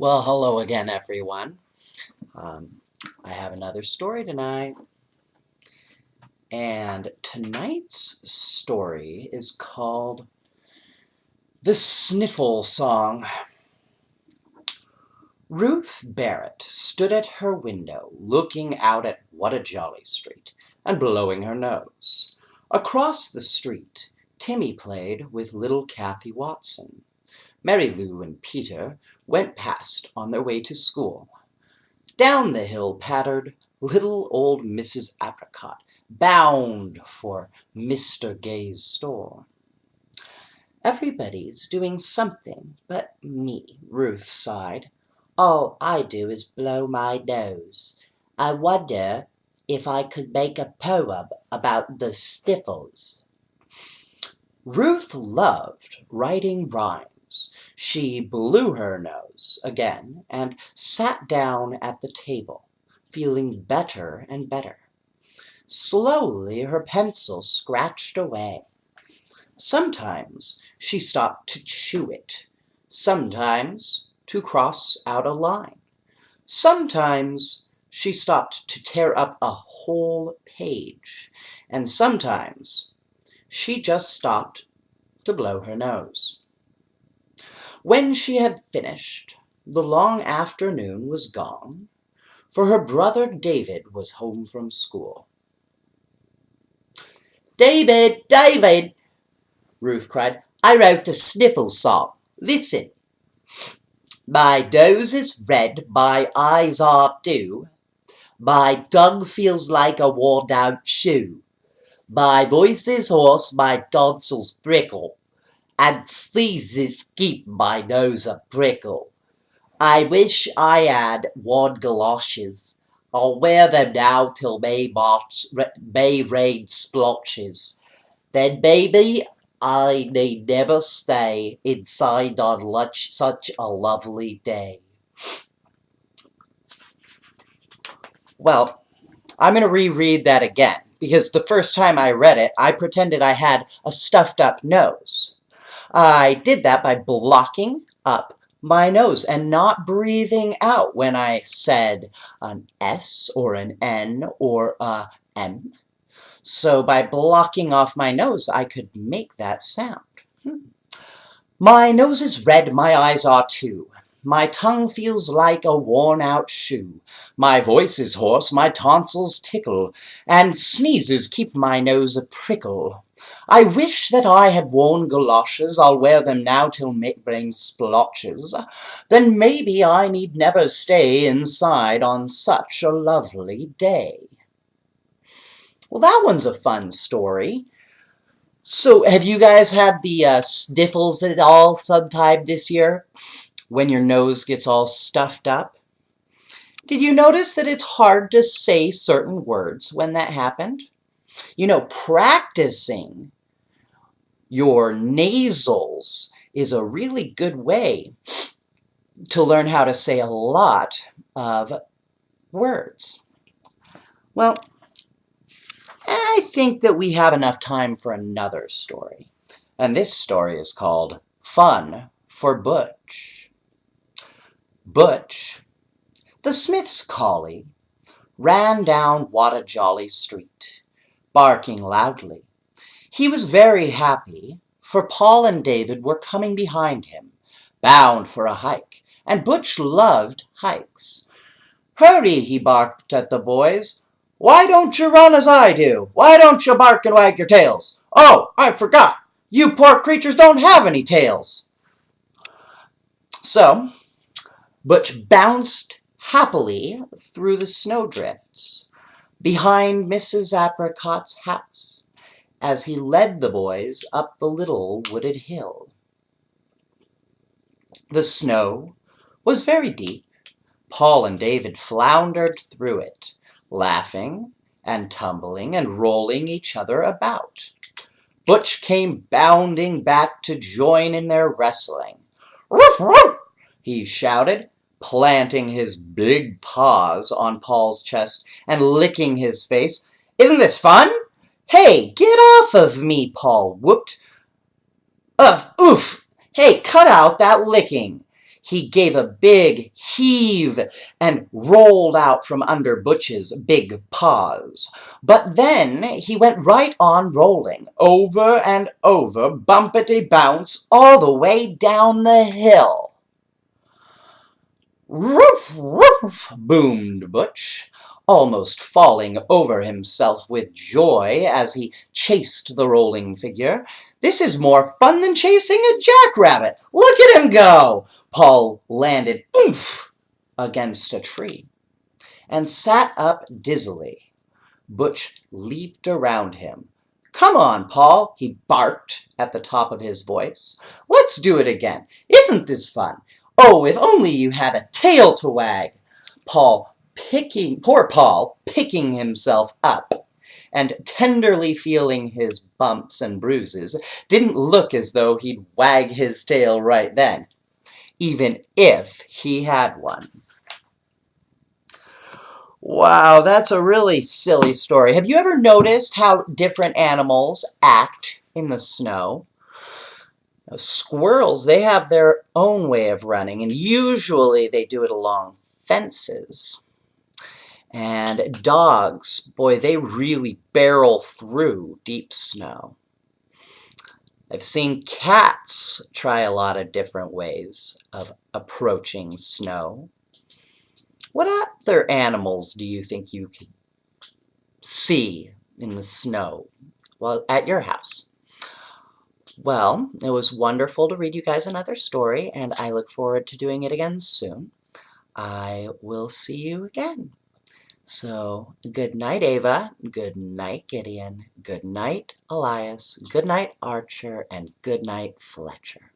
Well, hello again, everyone. Um, I have another story tonight, and tonight's story is called The Sniffle Song. Ruth Barrett stood at her window, looking out at What a Jolly Street, and blowing her nose. Across the street, Timmy played with little Kathy Watson. Mary Lou and Peter went past on their way to school. Down the hill pattered little old Mrs. Apricot, bound for Mr. Gay's store. Everybody's doing something but me, Ruth sighed. All I do is blow my nose. I wonder if I could make a poem about the sniffles. Ruth loved writing rhymes. She blew her nose again and sat down at the table, feeling better and better. Slowly her pencil scratched away. Sometimes she stopped to chew it, sometimes to cross out a line. Sometimes she stopped to tear up a whole page, and sometimes she just stopped to blow her nose. When she had finished, the long afternoon was gone, for her brother David was home from school. "David, David," Ruth cried, "I wrote a sniffle song. Listen. My nose is red, my eyes are blue, my tongue feels like a worn-out shoe. My voice is hoarse, my tonsils prickle, and sneezes keep my nose a prickle. I wish I had worn galoshes. I'll wear them now till May rain splotches. Then maybe I need never stay inside on such a lovely day." Well, I'm going to reread that again, because the first time I read it, I pretended I had a stuffed up nose. I did that by blocking up my nose and not breathing out when I said an S or an N or a M. So by blocking off my nose, I could make that sound. My nose is red, my eyes are too. My tongue feels like a worn-out shoe. My voice is hoarse, my tonsils tickle, and sneezes keep my nose a prickle. I wish that I had worn galoshes. I'll wear them now till rain splotches. Then maybe I need never stay inside on such a lovely day. Well, that one's a fun story. So, have you guys had the sniffles at all sometime this year? When your nose gets all stuffed up? Did you notice that it's hard to say certain words when that happened? You know, practicing your nasals is a really good way to learn how to say a lot of words. Well, I think that we have enough time for another story. And this story is called Fun for Butch. Butch, the Smith's collie, ran down What a Jolly Street, barking loudly. He was very happy, for Paul and David were coming behind him, bound for a hike, and Butch loved hikes. "Hurry," he barked at the boys. "Why don't you run as I do? Why don't you bark and wag your tails? Oh, I forgot. You poor creatures don't have any tails." So, Butch bounced happily through the snowdrifts behind Mrs. Apricot's house as he led the boys up the little wooded hill. The snow was very deep. Paul and David floundered through it, laughing and tumbling and rolling each other about. Butch came bounding back to join in their wrestling. "Woof, woof!" he shouted, planting his big paws on Paul's chest and licking his face. "Isn't this fun?" "Hey, get off of me!" Paul whooped. "Oof! Hey, cut out that licking. He gave a big heave and rolled out from under Butch's big paws. But then he went right on rolling, over and over, bumpety-bounce, all the way down the hill. "Roof, roof!" boomed Butch, almost falling over himself with joy as he chased the rolling figure. "This is more fun than chasing a jackrabbit! Look at him go!" Paul landed oomph against a tree and sat up dizzily. Butch leaped around him. "Come on, Paul," he barked at the top of his voice. "Let's do it again. Isn't this fun? Oh, if only you had a tail to wag." Poor Paul, picking himself up and tenderly feeling his bumps and bruises, didn't look as though he'd wag his tail right then, even if he had one. Wow, that's a really silly story. Have you ever noticed how different animals act in the snow? Squirrels, they have their own way of running, and usually they do it along fences. And dogs, boy, they really barrel through deep snow. I've seen cats try a lot of different ways of approaching snow. What other animals do you think you could see in the snow, well, at your house? Well, it was wonderful to read you guys another story, and I look forward to doing it again soon. I will see you again. So, good night, Ava. Good night, Gideon. Good night, Elias. Good night, Archer. And good night, Fletcher.